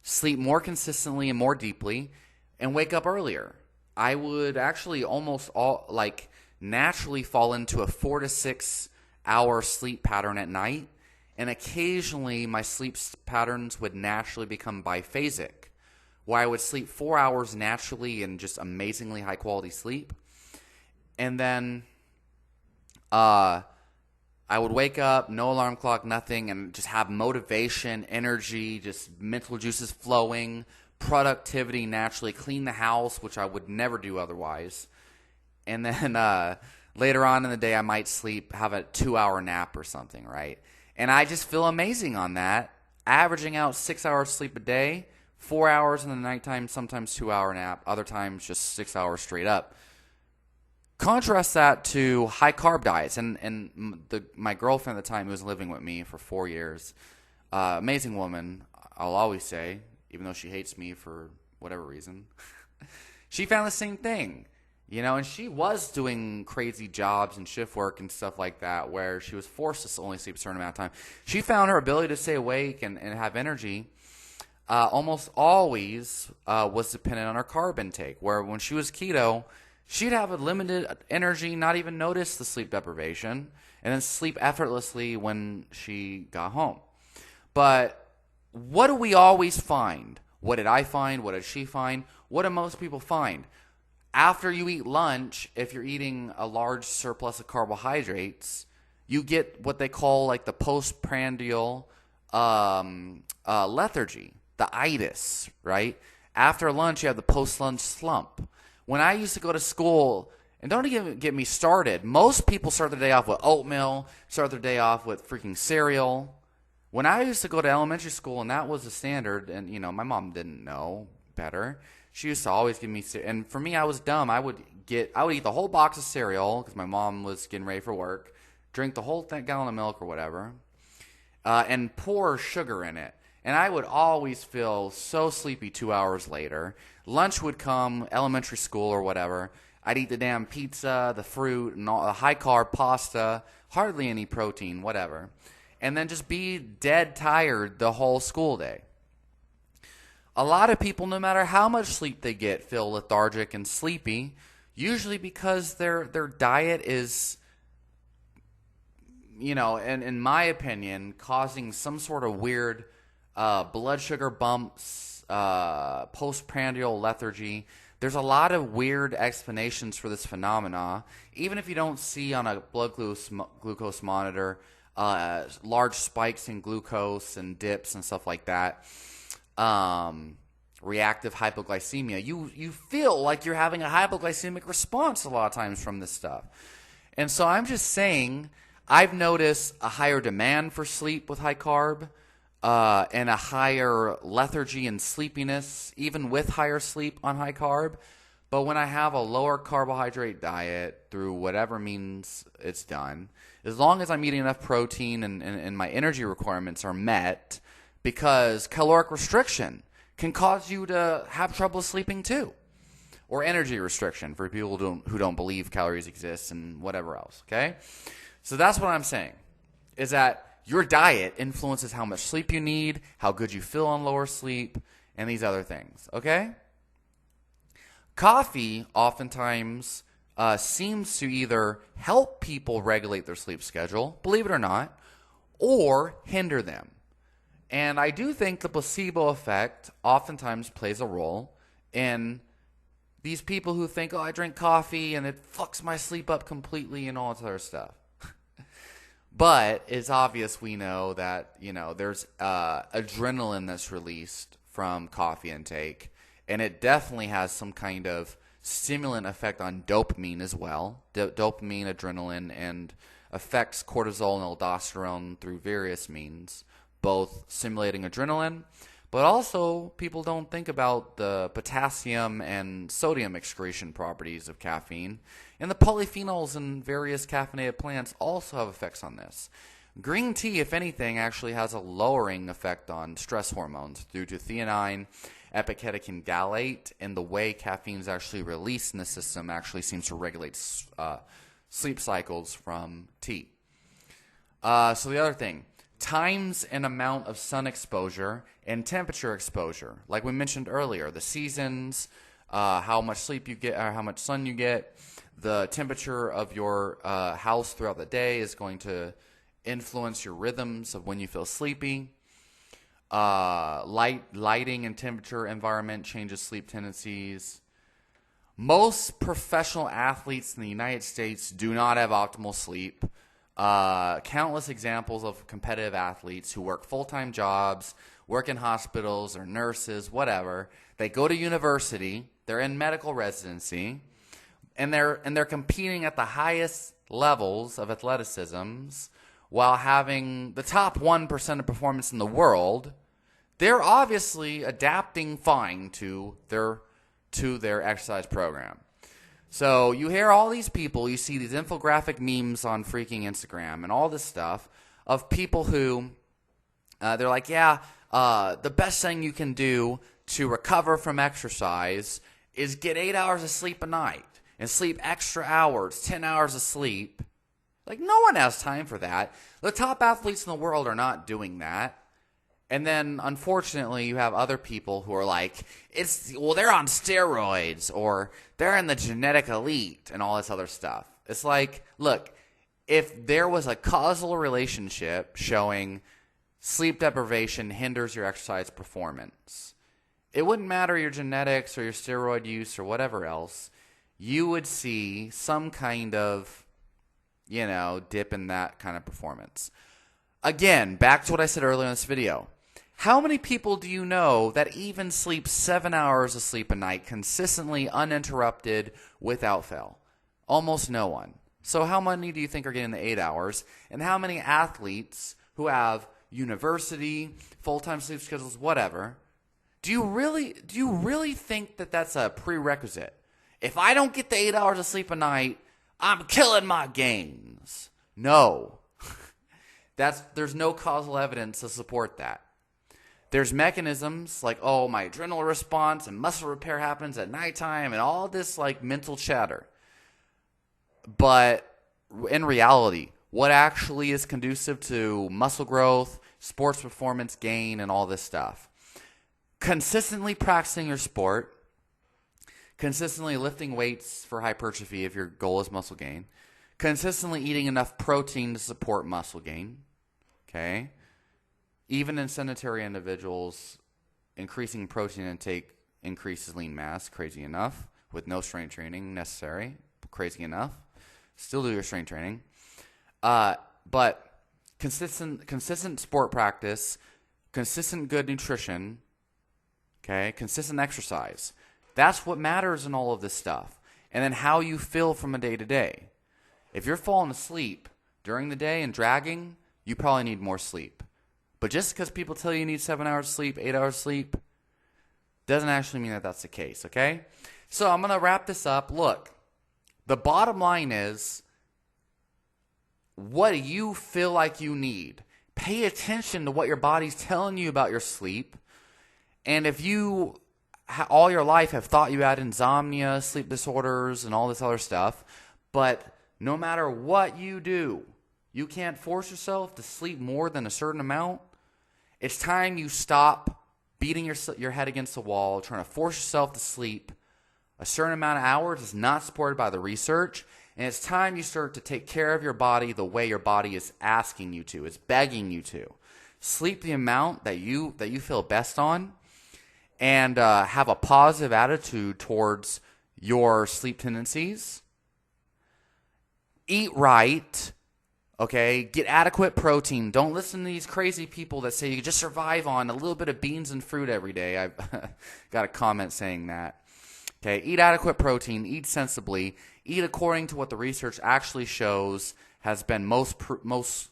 sleep more consistently and more deeply, and wake up earlier. I would actually naturally fall into a 4 to 6 hour sleep pattern at night, and occasionally my sleep patterns would naturally become biphasic, where I would sleep 4 hours naturally and just amazingly high quality sleep, and then I would wake up, no alarm clock, nothing, and just have motivation, energy, just mental juices flowing, productivity naturally, clean the house, which I would never do otherwise. And then later on in the day, I might have a 2-hour nap or something, right? And I just feel amazing on that, averaging out 6 hours sleep a day, 4 hours in the nighttime, sometimes 2-hour nap, other times just 6 hours straight up. Contrast that to high carb diets, and my girlfriend at the time, who was living with me for 4 years, amazing woman, I'll always say, even though she hates me for whatever reason, she found the same thing, and she was doing crazy jobs and shift work and stuff like that, where she was forced to only sleep a certain amount of time. She found her ability to stay awake and have energy almost always was dependent on her carb intake, where when she was keto, she'd have a limited energy, not even notice the sleep deprivation, and then sleep effortlessly when she got home. But what do we always find? What did I find? What did she find? What do most people find? After you eat lunch, if you're eating a large surplus of carbohydrates, you get what they call like the postprandial lethargy, the itis, right? After lunch, you have the post-lunch slump. When I used to go to school, and don't even get me started, most people start their day off with oatmeal, start their day off with freaking cereal. When I used to go to elementary school, and that was the standard, and my mom didn't know better. She used to always give me cereal, and for me, I was dumb. I would eat the whole box of cereal because my mom was getting ready for work, drink the whole gallon of milk or whatever, and pour sugar in it. And I would always feel so sleepy 2 hours later. Lunch would come, elementary school or whatever. I'd eat the damn pizza, the fruit, and all the high-carb pasta, hardly any protein, whatever. And then just be dead tired the whole school day. A lot of people, no matter how much sleep they get, feel lethargic and sleepy, usually because their diet is, in my opinion, causing some sort of weird blood sugar bumps, postprandial lethargy. There's a lot of weird explanations for this phenomena. Even if you don't see on a blood glucose monitor large spikes in glucose and dips and stuff like that, reactive hypoglycemia, you feel like you're having a hypoglycemic response a lot of times from this stuff. And so I'm just saying, I've noticed a higher demand for sleep with high carb, and a higher lethargy and sleepiness, even with higher sleep on high carb. But when I have a lower carbohydrate diet through whatever means it's done, as long as I'm eating enough protein and my energy requirements are met, because caloric restriction can cause you to have trouble sleeping too. Or energy restriction for people who don't believe calories exist and whatever else, okay? So that's what I'm saying, is that your diet influences how much sleep you need, how good you feel on lower sleep, and these other things, okay? Coffee oftentimes seems to either help people regulate their sleep schedule, believe it or not, or hinder them. And I do think the placebo effect oftentimes plays a role in these people who think, I drink coffee and it fucks my sleep up completely and all this other stuff. But it's obvious we know that, there's adrenaline that's released from coffee intake, and it definitely has some kind of stimulant effect on dopamine as well. Dopamine, adrenaline, and affects cortisol and aldosterone through various means, both stimulating adrenaline, but also people don't think about the potassium and sodium excretion properties of caffeine. And the polyphenols in various caffeinated plants also have effects on this. Green tea, if anything, actually has a lowering effect on stress hormones due to theanine, epicatechin gallate, and the way caffeine is actually released in the system actually seems to regulate sleep cycles from tea. So the other thing, times and amount of sun exposure and temperature exposure. Like we mentioned earlier, the seasons, how much sleep you get, or how much sun you get, the temperature of your house throughout the day is going to influence your rhythms of when you feel sleepy. Lighting and temperature environment changes sleep tendencies. Most professional athletes in the United States do not have optimal sleep. Countless examples of competitive athletes who work full-time jobs, work in hospitals or nurses, whatever. They go to university, they're in medical residency, and they're competing at the highest levels of athleticisms while having the top 1% of performance in the world. They're obviously adapting fine to their exercise program. So you hear all these people, you see these infographic memes on freaking Instagram and all this stuff of people who, they're like, the best thing you can do to recover from exercise is get 8 hours of sleep a night and sleep extra hours, 10 hours of sleep. Like, no one has time for that. The top athletes in the world are not doing that. And then, unfortunately, you have other people who are like, they're on steroids, or they're in the genetic elite, and all this other stuff. It's like, look, if there was a causal relationship showing sleep deprivation hinders your exercise performance, it wouldn't matter your genetics or your steroid use or whatever else. You would see some kind of, dip in that kind of performance. Again, back to what I said earlier in this video. How many people do you know that even sleep 7 hours of sleep a night consistently, uninterrupted, without fail? Almost no one. So how many do you think are getting the 8 hours? And how many athletes who have university, full-time sleep schedules, whatever, do you really think that that's a prerequisite? If I don't get the 8 hours of sleep a night, I'm killing my gains. No. There's no causal evidence to support that. There's mechanisms like, my adrenal response and muscle repair happens at nighttime and all this like mental chatter. But in reality, what actually is conducive to muscle growth, sports performance gain, and all this stuff? Consistently practicing your sport, consistently lifting weights for hypertrophy if your goal is muscle gain, consistently eating enough protein to support muscle gain, okay? Even in sedentary individuals, increasing protein intake increases lean mass, crazy enough, with no strength training necessary, crazy enough. Still do your strength training. But consistent sport practice, consistent good nutrition, okay, consistent exercise. That's what matters in all of this stuff. And then how you feel from a day to day. If you're falling asleep during the day and dragging, you probably need more sleep. But just because people tell you need 7 hours of sleep, 8 hours of sleep, doesn't actually mean that that's the case, okay? So I'm going to wrap this up. Look, the bottom line is, what do you feel like you need? Pay attention to what your body's telling you about your sleep. And if you all your life have thought you had insomnia, sleep disorders, and all this other stuff, but no matter what you do, you can't force yourself to sleep more than a certain amount, it's time you stop beating your head against the wall, trying to force yourself to sleep. A certain amount of hours is not supported by the research, and it's time you start to take care of your body the way your body is asking you to, is begging you to. Sleep the amount that you feel best on, and have a positive attitude towards your sleep tendencies. Eat right. Okay, get adequate protein. Don't listen to these crazy people that say you just survive on a little bit of beans and fruit every day. I've got a comment saying that. Okay, eat adequate protein, eat sensibly, eat according to what the research actually shows has been most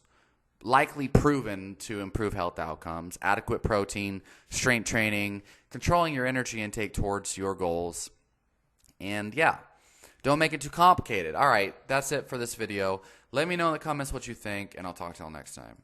likely proven to improve health outcomes. Adequate protein, strength training, controlling your energy intake towards your goals. And yeah, don't make it too complicated. All right, that's it for this video. Let me know in the comments what you think, and I'll talk to you all next time.